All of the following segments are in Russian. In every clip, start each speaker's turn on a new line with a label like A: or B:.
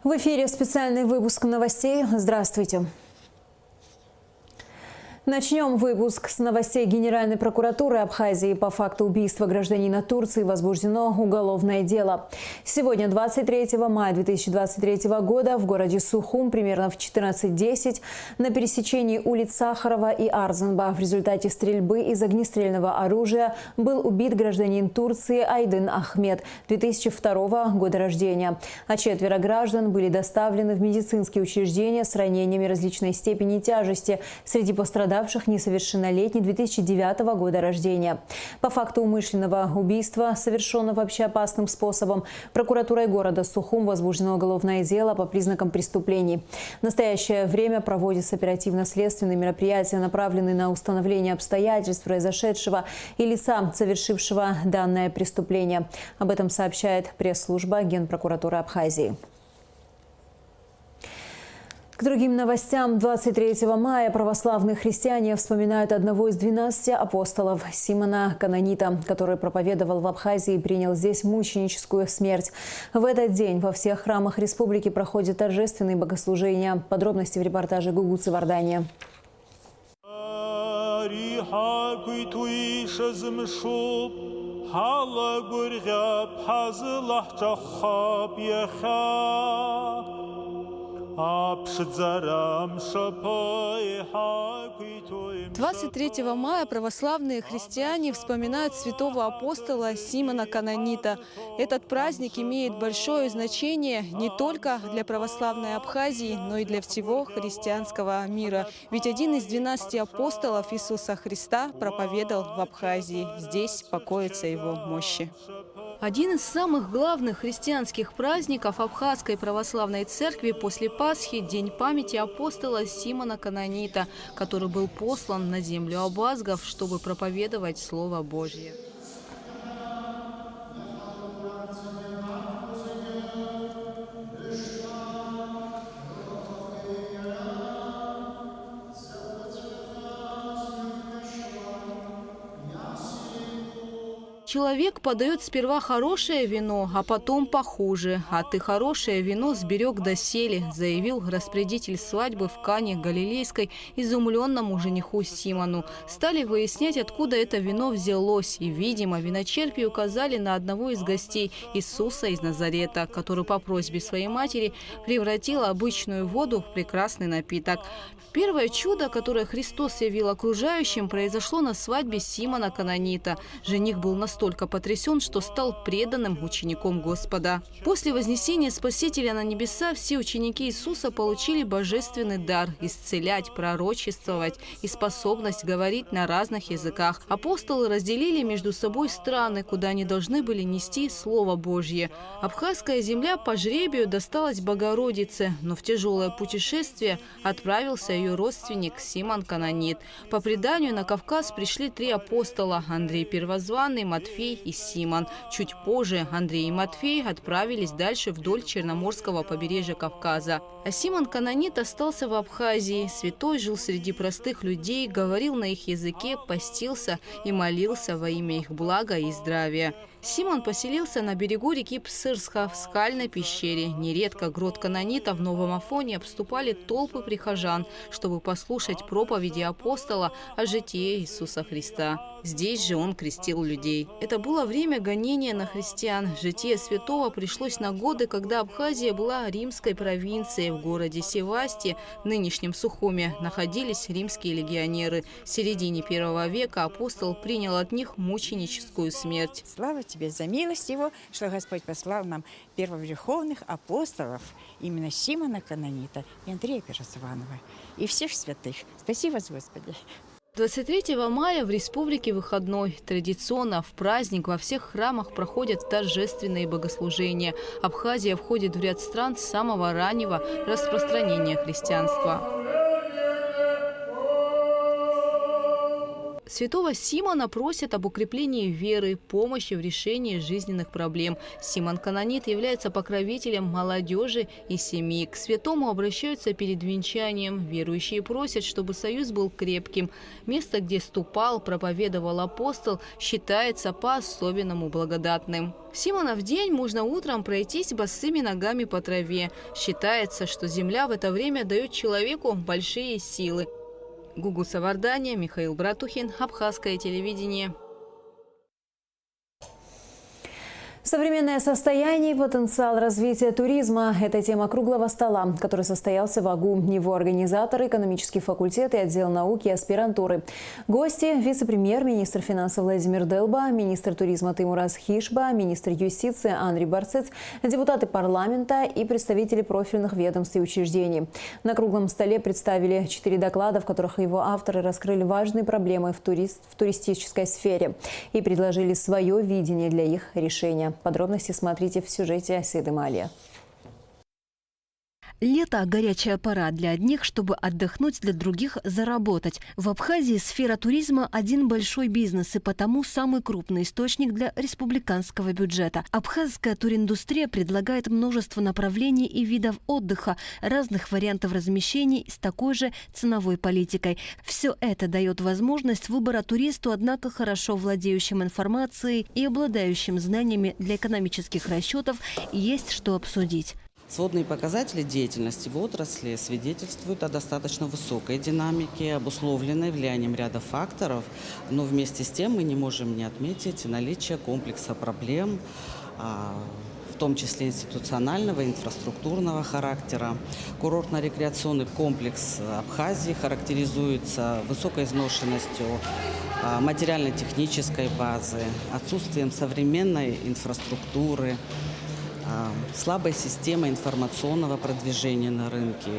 A: В эфире специальный выпуск новостей. Здравствуйте. Начнем выпуск с новостей Генеральной прокуратуры Абхазии. По факту убийства гражданина Турции возбуждено уголовное дело. Сегодня, 23 мая 2023 года, в городе Сухум, примерно в 14:10, на пересечении улиц Сахарова и Арзанба в результате стрельбы из огнестрельного оружия был убит гражданин Турции Айдын Ахмед, 2002 года рождения. А 4 граждан были доставлены в медицинские учреждения с ранениями различной степени тяжести. Среди пострадавших несовершеннолетний 2009 года рождения. По факту умышленного убийства, совершенного общеопасным способом, прокуратурой города Сухум возбуждено уголовное дело по признакам преступлений. В настоящее время проводятся оперативно-следственные мероприятия, направленные на установление обстоятельств произошедшего и лица, совершившего данное преступление. Об этом сообщает пресс-служба Генпрокуратуры Абхазии. К другим новостям. 23 мая православные христиане вспоминают одного из 12 апостолов Симона Канонита, который проповедовал в Абхазии и принял здесь мученическую смерть. В этот день во всех храмах республики проходят торжественные богослужения. Подробности в репортаже Гугуцы Вардания.
B: «23 мая православные христиане вспоминают святого апостола Симона Канонита. Этот праздник имеет большое значение не только для православной Абхазии, но и для всего христианского мира. Ведь один из 12 апостолов Иисуса Христа проповедовал в Абхазии. Здесь покоятся его мощи». Один из самых главных христианских праздников Абхазской православной церкви после Пасхи – День памяти апостола Симона Канонита, который был послан на землю абазгов, чтобы проповедовать Слово Божье. Человек подает сперва хорошее вино, а потом похуже. А ты хорошее вино сберег доселе, заявил распорядитель свадьбы в Кане Галилейской изумленному жениху Симону. Стали выяснять, откуда это вино взялось. И, видимо, виночерпи указали на одного из гостей, Иисуса из Назарета, который по просьбе своей матери превратил обычную воду в прекрасный напиток. Первое чудо, которое Христос явил окружающим, произошло на свадьбе Симона Канонита. Жених был настолько потрясен, что стал преданным учеником Господа. После вознесения Спасителя на небеса все ученики Иисуса получили божественный дар – исцелять, пророчествовать и способность говорить на разных языках. Апостолы разделили между собой страны, куда они должны были нести Слово Божье. Абхазская земля по жребию досталась Богородице, но в тяжелое путешествие отправился ее родственник Симон Канонит. По преданию, на Кавказ пришли 3 апостола – Андрей Первозванный, Матфей и Симон. Чуть позже Андрей и Матфей отправились дальше вдоль Черноморского побережья Кавказа. А Симон Канонит остался в Абхазии. Святой жил среди простых людей, говорил на их языке, постился и молился во имя их блага и здравия. Симон поселился на берегу реки Псырска в скальной пещере. Нередко грот Канонита в Новом Афоне обступали толпы прихожан, чтобы послушать проповеди апостола о житии Иисуса Христа. Здесь же он крестил людей. Это было время гонения на христиан. Житие святого пришлось на годы, когда Абхазия была римской провинцией. В городе Севасте, нынешнем Сухуме, находились римские легионеры. В середине 1 века апостол принял от них мученическую смерть.
C: Слава Тебе за милость Его, что Господь послал нам первоверховных апостолов, именно Симона Канонита и Андрея Первозванного, и всех святых. Спасибо, Господи.
B: 23 мая в республике выходной. Традиционно в праздник во всех храмах проходят торжественные богослужения. Абхазия входит в ряд стран с самого раннего распространения христианства. Святого Симона просят об укреплении веры, помощи в решении жизненных проблем. Симон Канонит является покровителем молодежи и семьи. К святому обращаются перед венчанием. Верующие просят, чтобы союз был крепким. Место, где ступал, проповедовал апостол, считается по-особенному благодатным. В Симонов день можно утром пройтись босыми ногами по траве. Считается, что земля в это время дает человеку большие силы. Гугу Савардания, Михаил Братухин, Абхазское телевидение.
A: Современное состояние и потенциал развития туризма – это тема круглого стола, который состоялся в АГУ. Его организаторы – экономический факультет и отдел науки и аспирантуры. Гости – вице-премьер, министр финансов Владимир Делба, министр туризма Тимураз Хишба, министр юстиции Андрей Барцыц, депутаты парламента и представители профильных ведомств и учреждений. На круглом столе представили 4 доклада, в которых его авторы раскрыли важные проблемы в туристической сфере и предложили свое видение для их решения. Подробности смотрите в сюжете Сиды Малия.
D: Лето – горячая пора для одних, чтобы отдохнуть, для других – заработать. В Абхазии сфера туризма – один большой бизнес и потому самый крупный источник для республиканского бюджета. Абхазская туриндустрия предлагает множество направлений и видов отдыха, разных вариантов размещений с такой же ценовой политикой. Все это дает возможность выбора туристу, однако хорошо владеющим информацией и обладающим знаниями для экономических расчетов есть что обсудить.
E: Сводные показатели деятельности в отрасли свидетельствуют о достаточно высокой динамике, обусловленной влиянием ряда факторов, но вместе с тем мы не можем не отметить наличие комплекса проблем, в том числе институционального, инфраструктурного характера. Курортно-рекреационный комплекс Абхазии характеризуется высокой изношенностью материально-технической базы, отсутствием современной инфраструктуры, слабой системой информационного продвижения на рынке,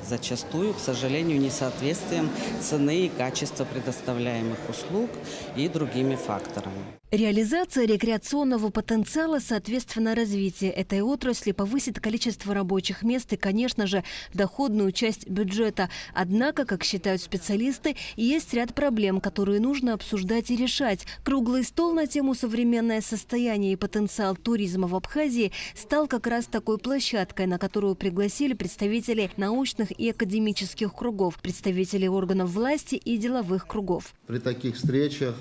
E: зачастую, к сожалению, несоответствием цены и качества предоставляемых услуг и другими факторами.
D: Реализация рекреационного потенциала, соответственно, развитие этой отрасли повысит количество рабочих мест и, конечно же, доходную часть бюджета. Однако, как считают специалисты, есть ряд проблем, которые нужно обсуждать и решать. Круглый стол на тему «Современное состояние и потенциал туризма в Абхазии» стал как раз такой площадкой, на которую пригласили представителей научных и академических кругов, представителей органов власти и деловых кругов.
F: При таких встречах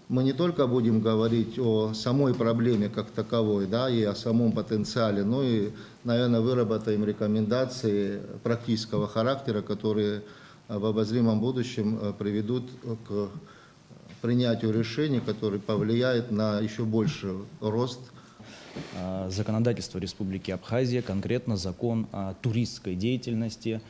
F: мы не только будем говорить о самой проблеме как таковой, да, и о самом потенциале, но и, наверное, выработаем рекомендации практического характера, которые в обозримом будущем приведут к принятию решений, которые повлияют на еще больший рост.
G: Законодательство Республики Абхазия, конкретно закон о туристской деятельности,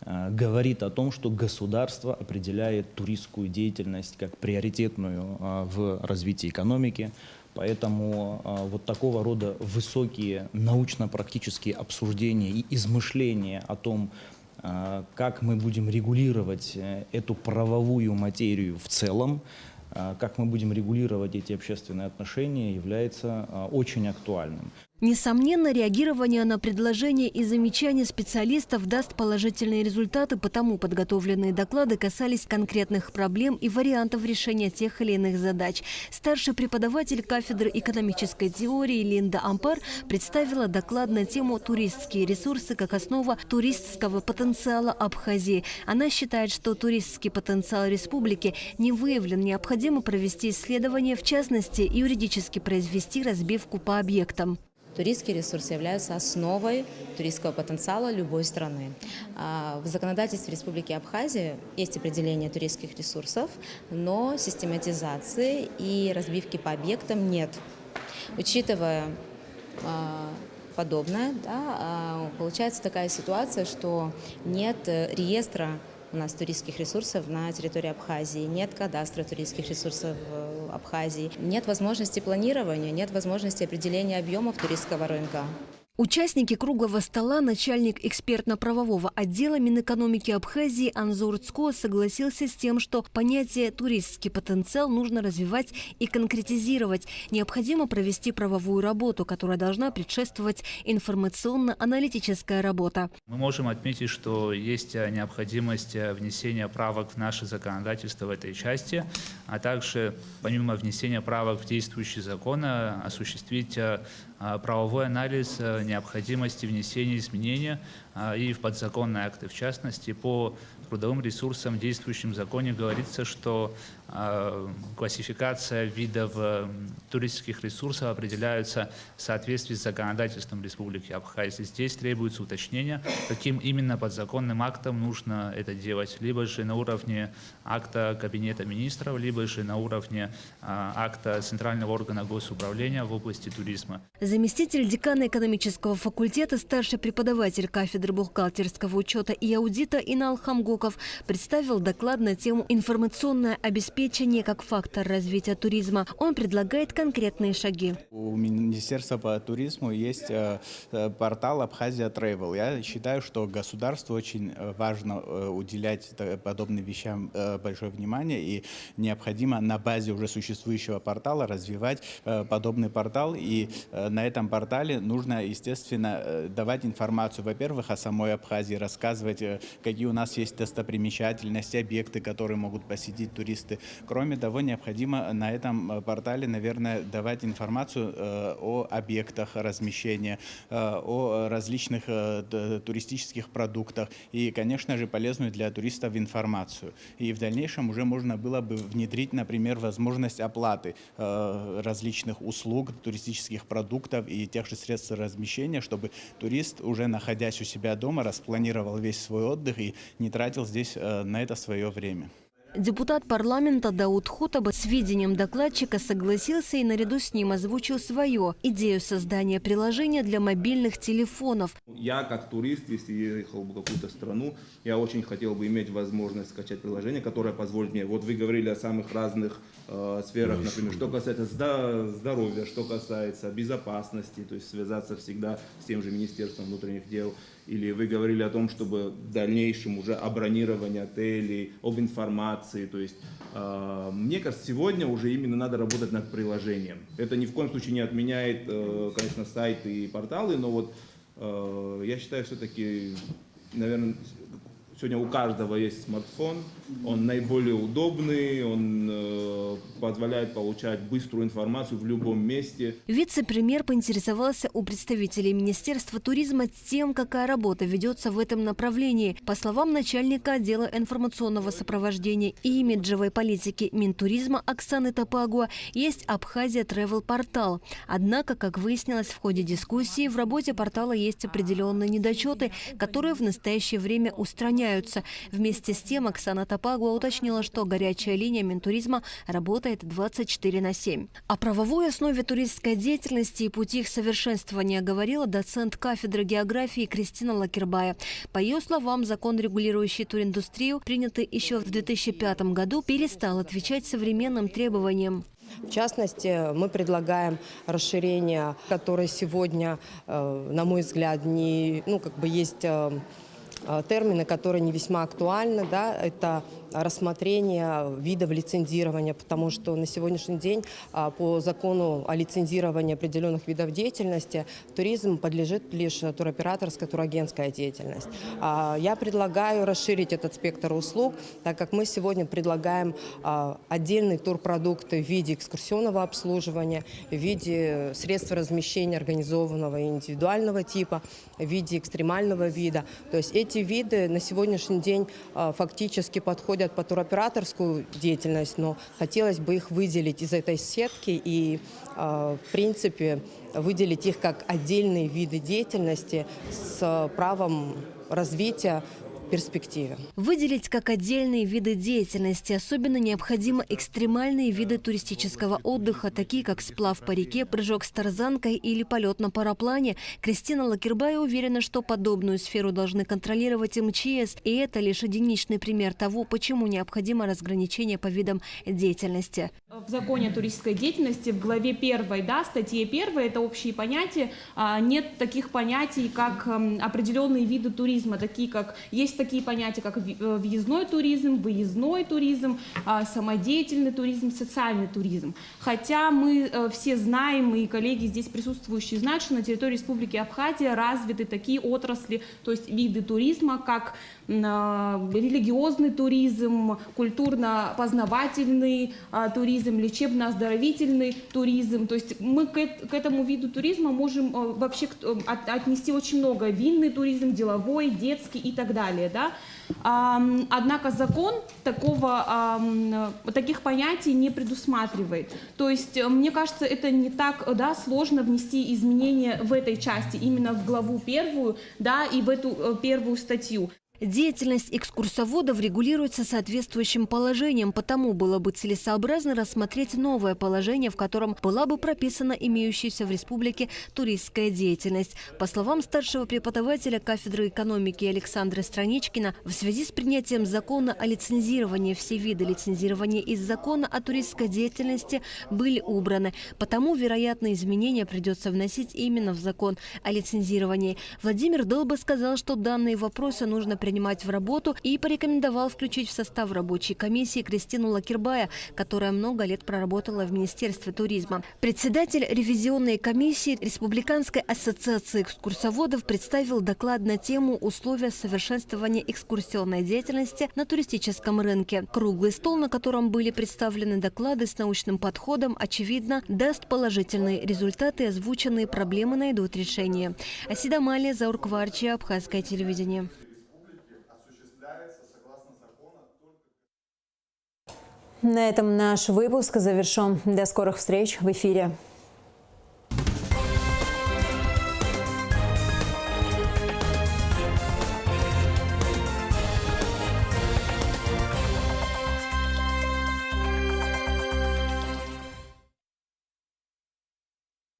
G: говорит о том, что государство определяет туристскую деятельность как приоритетную в развитии экономики. Поэтому вот такого рода высокие научно-практические обсуждения и измышления о том, как мы будем регулировать эту правовую материю в целом, как мы будем регулировать эти общественные отношения, является очень актуальным.
D: Несомненно, реагирование на предложения и замечания специалистов даст положительные результаты, потому подготовленные доклады касались конкретных проблем и вариантов решения тех или иных задач. Старший преподаватель кафедры экономической теории Линда Ампар представила доклад на тему «Туристские ресурсы как основа туристского потенциала Абхазии». Она считает, что туристский потенциал республики не выявлен, необходимо провести исследования, в частности, юридически произвести разбивку по объектам.
H: Туристские ресурсы являются основой туристского потенциала любой страны. В законодательстве Республики Абхазия есть определение туристских ресурсов, но систематизации и разбивки по объектам нет. Учитывая подобное, получается такая ситуация, что нет реестра у нас туристских ресурсов на территории Абхазии, нет кадастра туристских ресурсов в Абхазии, нет возможности планирования, нет возможности определения объемов туристского рынка.
D: Участники круглого стола, начальник экспертно-правового отдела Минэкономики Абхазии Анзор Цко согласился с тем, что понятие «туристский потенциал» нужно развивать и конкретизировать. Необходимо провести правовую работу, которая должна предшествовать информационно-аналитическая работа.
I: Мы можем отметить, что есть необходимость внесения правок в наше законодательство в этой части, а также, помимо внесения правок в действующий закон, осуществить правовой анализ необходимости внесения изменений и в подзаконные акты. В частности, по трудовым ресурсам в действующем законе говорится, что классификация видов туристических ресурсов определяется в соответствии с законодательством Республики Абхазия. Здесь требуется уточнение, каким именно подзаконным актом нужно это делать. Либо же на уровне акта Кабинета министров, либо же на уровне акта Центрального органа госуправления в области туризма.
D: Заместитель декана экономического факультета, старший преподаватель кафедры бухгалтерского учета и аудита Инал Хамгоков представил доклад на тему «Информационное обеспечение как фактор развития туризма». Он предлагает конкретные шаги.
J: У Министерства по туризму есть портал Абхазия Travel. Я считаю, что государству очень важно уделять подобным вещам большое внимание, и необходимо на базе уже существующего портала развивать подобный портал. И на этом портале нужно, естественно, давать информацию, во-первых, о самой Абхазии, рассказывать, какие у нас есть достопримечательности, объекты, которые могут посетить туристы. Кроме того, необходимо на этом портале, наверное, давать информацию о объектах размещения, о различных туристических продуктах и, конечно же, полезную для туристов информацию. И в дальнейшем уже можно было бы внедрить, например, возможность оплаты различных услуг, туристических продуктов и тех же средств размещения, чтобы турист, уже находясь у себя дома, распланировал весь свой отдых и не тратил здесь на это свое время.
D: Депутат парламента Дауд Хутаба с видением докладчика согласился и наряду с ним озвучил свою идею создания приложения для мобильных телефонов.
K: Я как турист, если ехал бы в какую-то страну, я очень хотел бы иметь возможность скачать приложение, которое позволит мне. Вот вы говорили о самых разных сферах, например, что касается здоровья, что касается безопасности, то есть связаться всегда с тем же Министерством внутренних дел. Или вы говорили о том, чтобы в дальнейшем уже о бронировании отелей, об информации. То есть, мне кажется, сегодня уже именно надо работать над приложением. Это ни в коем случае не отменяет, конечно, сайты и порталы, но вот я считаю, все-таки, наверное, сегодня у каждого есть смартфон, он наиболее удобный, он позволяет получать быструю информацию в любом месте.
D: Вице-премьер поинтересовался у представителей Министерства туризма тем, какая работа ведется в этом направлении. По словам начальника отдела информационного сопровождения и имиджевой политики Минтуризма Оксаны Топагуа, есть Абхазия Travel портал. Однако, как выяснилось в ходе дискуссии, в работе портала есть определенные недочеты, которые в настоящее время устраняются. Вместе с тем Оксана Топагуа уточнила, что горячая линия Минтуризма работает 24/7. О правовой основе туристской деятельности и пути их совершенствования говорила доцент кафедры географии Кристина Лакербая. По ее словам, закон, регулирующий туриндустрию, принятый еще в 2005 году, перестал отвечать современным требованиям.
L: В частности, мы предлагаем расширение, которое сегодня, на мой взгляд, есть термины, которые не весьма актуальны, да, это рассмотрение видов лицензирования, потому что на сегодняшний день по закону о лицензировании определенных видов деятельности туризм подлежит лишь туроператорская, турагентская деятельность. Я предлагаю расширить этот спектр услуг, так как мы сегодня предлагаем отдельные турпродукты в виде экскурсионного обслуживания, в виде средств размещения организованного и индивидуального типа, в виде экстремального вида. То есть эти виды на сегодняшний день фактически подходят под туроператорскую деятельность, но хотелось бы их выделить из этой сетки и, в принципе, выделить их как отдельные виды деятельности с правом развития перспективе.
D: Выделить как отдельные виды деятельности особенно необходимо экстремальные виды туристического отдыха, такие как сплав по реке, прыжок с тарзанкой или полет на параплане. Кристина Лакербай уверена, что подобную сферу должны контролировать МЧС, и это лишь единичный пример того, почему необходимо разграничение по видам деятельности.
M: В законе о туристической деятельности в главе 1, да, статье 1, это общие понятия, нет таких понятий, как определенные виды туризма, такие как есть такие понятия, как въездной туризм, выездной туризм, самодеятельный туризм, социальный туризм. Хотя мы все знаем, и коллеги здесь присутствующие знают, что на территории Республики Абхазия развиты такие отрасли, то есть виды туризма, как религиозный туризм, культурно-познавательный туризм, лечебно-оздоровительный туризм. То есть мы к этому виду туризма можем вообще отнести очень много. Винный туризм, деловой, детский и так далее. Да? Однако закон таких понятий не предусматривает. То есть, мне кажется, это не так сложно внести изменения в этой части, именно в главу 1, да, и в эту первую статью.
D: Деятельность экскурсоводов регулируется соответствующим положением, потому было бы целесообразно рассмотреть новое положение, в котором была бы прописана имеющаяся в республике туристская деятельность. По словам старшего преподавателя кафедры экономики Александра Страничкина, в связи с принятием закона о лицензировании все виды лицензирования из закона о туристской деятельности были убраны. Потому, вероятно, изменения придется вносить именно в закон о лицензировании. Владимир Долба сказал, что данные вопросы нужно принимать в работу и порекомендовал включить в состав рабочей комиссии Кристину Лакербая, которая много лет проработала в Министерстве туризма. Председатель ревизионной комиссии Республиканской ассоциации экскурсоводов представил доклад на тему «Условия совершенствования экскурсионной деятельности на туристическом рынке». Круглый стол, на котором были представлены доклады с научным подходом, очевидно, даст положительные результаты, озвученные проблемы найдут решение. Асида Малия, Заур Кварчи, Абхазское телевидение.
A: На этом наш выпуск завершен. До скорых встреч в эфире.